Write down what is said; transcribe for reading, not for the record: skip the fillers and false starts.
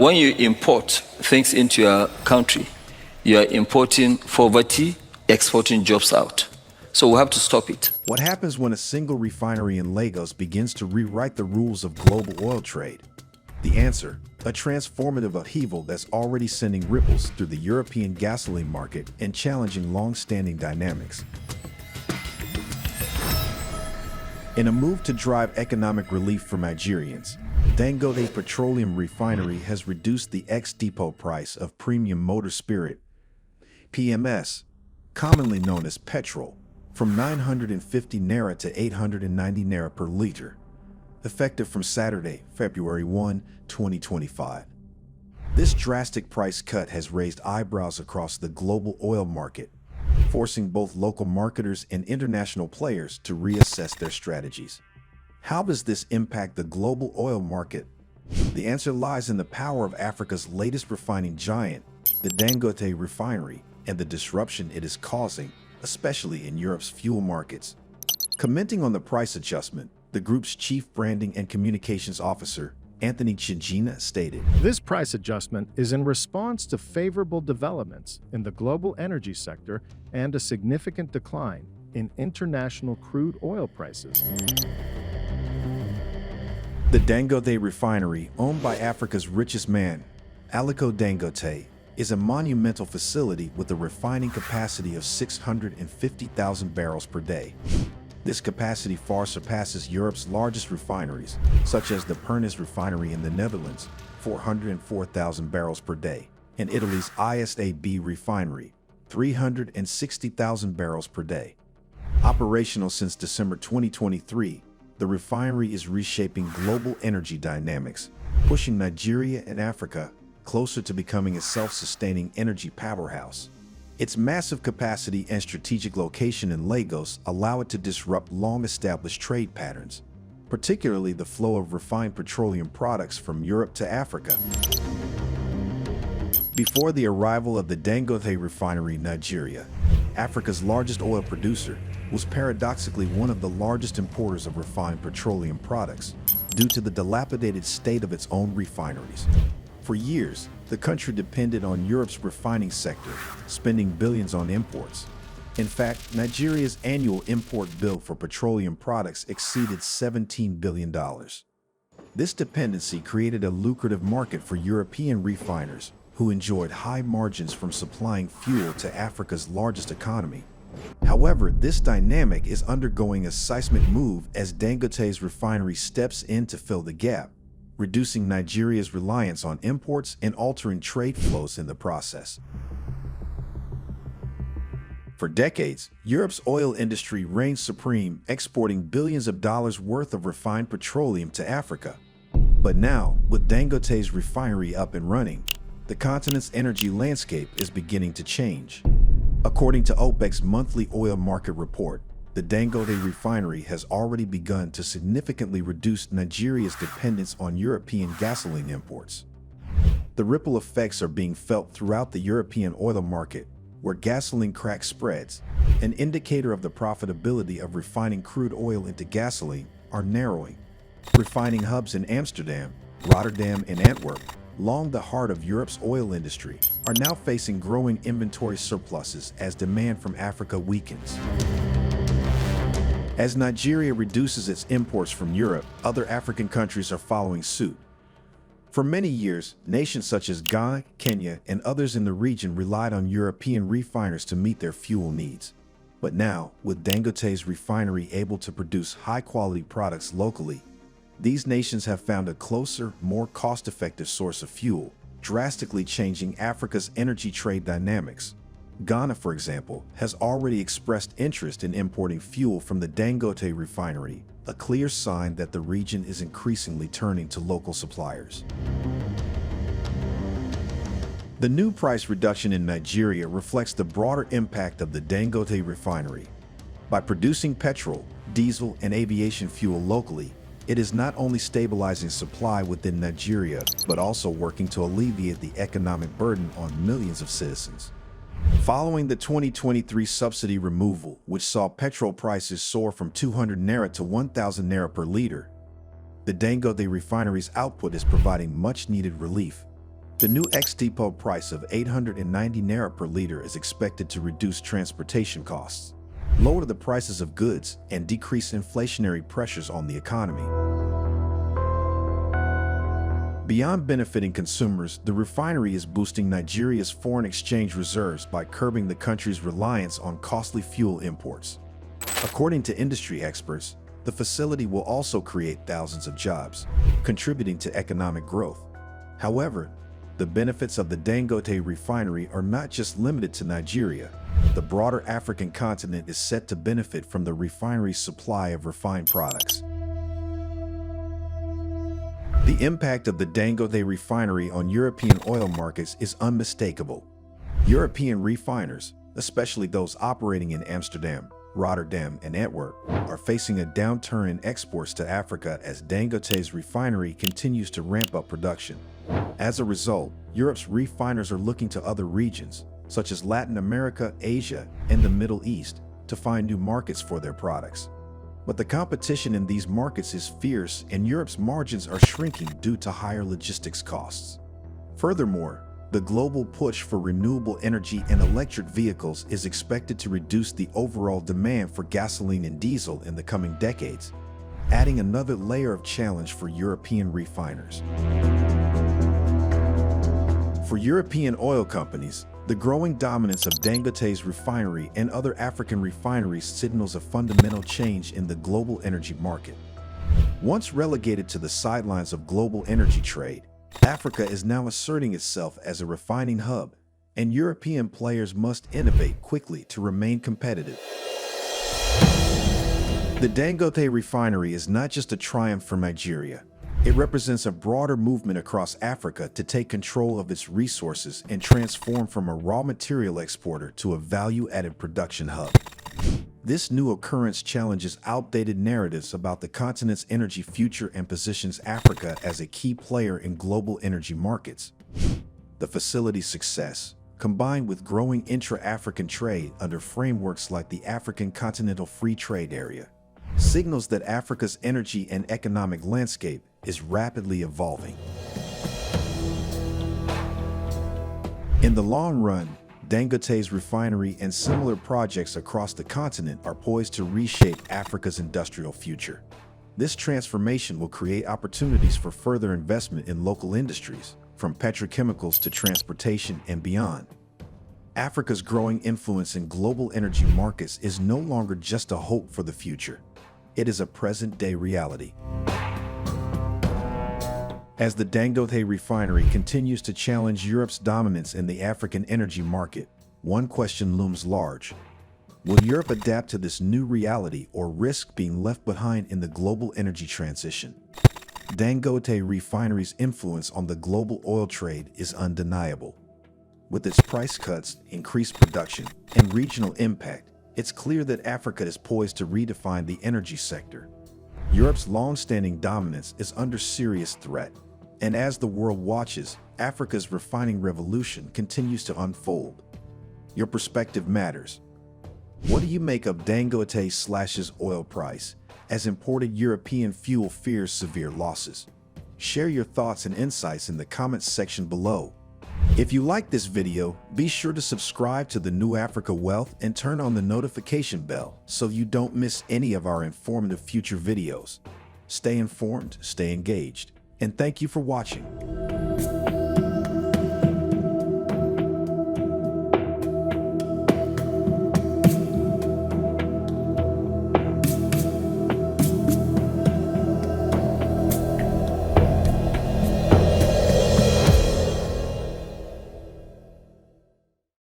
When you import things into your country, you are importing poverty, exporting jobs out. So we have to stop it. What happens when a single refinery in Lagos begins to rewrite the rules of global oil trade? The answer, a transformative upheaval that's already sending ripples through the European gasoline market and challenging long-standing dynamics. In a move to drive economic relief for Nigerians, Dangote Petroleum Refinery has reduced the ex-depot price of premium motor spirit, PMS, commonly known as petrol, from 950 naira to 890 naira per liter, effective from Saturday, February 1, 2025. This drastic price cut has raised eyebrows across the global oil market, forcing both local marketers and international players to reassess their strategies. How does this impact the global oil market? The answer lies in the power of Africa's latest refining giant, the Dangote Refinery, and the disruption it is causing, especially in Europe's fuel markets. Commenting on the price adjustment, the group's chief branding and communications officer, Anthony Chijina, stated, "This price adjustment is in response to favorable developments in the global energy sector and a significant decline in international crude oil prices." The Dangote Refinery, owned by Africa's richest man, Aliko Dangote, is a monumental facility with a refining capacity of 650,000 barrels per day. This capacity far surpasses Europe's largest refineries, such as the Pernis Refinery in the Netherlands, 404,000 barrels per day, and Italy's ISAB Refinery, 360,000 barrels per day. Operational since December 2023, the refinery is reshaping global energy dynamics, pushing Nigeria and Africa closer to becoming a self-sustaining energy powerhouse. Its massive capacity and strategic location in Lagos allow it to disrupt long-established trade patterns, particularly the flow of refined petroleum products from Europe to Africa. Before the arrival of the Dangote Refinery in Nigeria, Africa's largest oil producer, was paradoxically one of the largest importers of refined petroleum products due to the dilapidated state of its own refineries. For years, the country depended on Europe's refining sector, spending billions on imports. In fact, Nigeria's annual import bill for petroleum products exceeded $17 billion. This dependency created a lucrative market for European refiners, who enjoyed high margins from supplying fuel to Africa's largest economy. However, this dynamic is undergoing a seismic move as Dangote's refinery steps in to fill the gap, reducing Nigeria's reliance on imports and altering trade flows in the process. For decades, Europe's oil industry reigned supreme, exporting billions of dollars worth of refined petroleum to Africa. But now, with Dangote's refinery up and running, the continent's energy landscape is beginning to change. According to OPEC's monthly oil market report, the Dangote Refinery has already begun to significantly reduce Nigeria's dependence on European gasoline imports. The ripple effects are being felt throughout the European oil market, where gasoline crack spreads, an indicator of the profitability of refining crude oil into gasoline, are narrowing. Refining hubs in Amsterdam, Rotterdam, and Antwerp, long the heart of Europe's oil industry, are now facing growing inventory surpluses as demand from Africa weakens. As Nigeria reduces its imports from Europe, other African countries are following suit. For many years, nations such as Ghana, Kenya, and others in the region relied on European refiners to meet their fuel needs. But now, with Dangote's refinery able to produce high-quality products locally, these nations have found a closer, more cost-effective source of fuel, drastically changing Africa's energy trade dynamics. Ghana, for example, has already expressed interest in importing fuel from the Dangote refinery, a clear sign that the region is increasingly turning to local suppliers. The new price reduction in Nigeria reflects the broader impact of the Dangote refinery. By producing petrol, diesel, and aviation fuel locally, it is not only stabilizing supply within Nigeria, but also working to alleviate the economic burden on millions of citizens. Following the 2023 subsidy removal, which saw petrol prices soar from 200 naira to 1,000 naira per liter, the Dangote refinery's output is providing much-needed relief. The new ex-depot price of 890 naira per liter is expected to reduce transportation costs, lower the prices of goods, and decrease inflationary pressures on the economy. Beyond benefiting consumers, the refinery is boosting Nigeria's foreign exchange reserves by curbing the country's reliance on costly fuel imports. According to industry experts, the facility will also create thousands of jobs, contributing to economic growth. However, the benefits of the Dangote Refinery are not just limited to Nigeria. The broader African continent is set to benefit from the refinery's supply of refined products. The impact of the Dangote Refinery on European oil markets is unmistakable. European refiners, especially those operating in Amsterdam, Rotterdam, and Antwerp, are facing a downturn in exports to Africa as Dangote's refinery continues to ramp up production. As a result, Europe's refiners are looking to other regions, such as Latin America, Asia, and the Middle East, to find new markets for their products. But the competition in these markets is fierce, and Europe's margins are shrinking due to higher logistics costs. Furthermore, the global push for renewable energy and electric vehicles is expected to reduce the overall demand for gasoline and diesel in the coming decades, adding another layer of challenge for European refiners. For European oil companies, the growing dominance of Dangote's refinery and other African refineries signals a fundamental change in the global energy market. Once relegated to the sidelines of global energy trade, Africa is now asserting itself as a refining hub, and European players must innovate quickly to remain competitive. The Dangote Refinery is not just a triumph for Nigeria. It represents a broader movement across Africa to take control of its resources and transform from a raw material exporter to a value-added production hub. This new occurrence challenges outdated narratives about the continent's energy future and positions Africa as a key player in global energy markets. The facility's success, combined with growing intra-African trade under frameworks like the African Continental Free Trade Area, signals that Africa's energy and economic landscape is rapidly evolving. In the long run, Dangote's refinery and similar projects across the continent are poised to reshape Africa's industrial future. This transformation will create opportunities for further investment in local industries, from petrochemicals to transportation and beyond. Africa's growing influence in global energy markets is no longer just a hope for the future. It is a present-day reality. As the Dangote Refinery continues to challenge Europe's dominance in the African energy market, one question looms large. Will Europe adapt to this new reality or risk being left behind in the global energy transition? Dangote Refinery's influence on the global oil trade is undeniable. With its price cuts, increased production, and regional impact, it's clear that Africa is poised to redefine the energy sector. Europe's long-standing dominance is under serious threat. And as the world watches, Africa's refining revolution continues to unfold. Your perspective matters. What do you make of Dangote's oil price as imported European fuel fears severe losses? Share your thoughts and insights in the comments section below. If you like this video, be sure to subscribe to the New Africa Wealth and turn on the notification bell so you don't miss any of our informative future videos. Stay informed, stay engaged, and thank you for watching.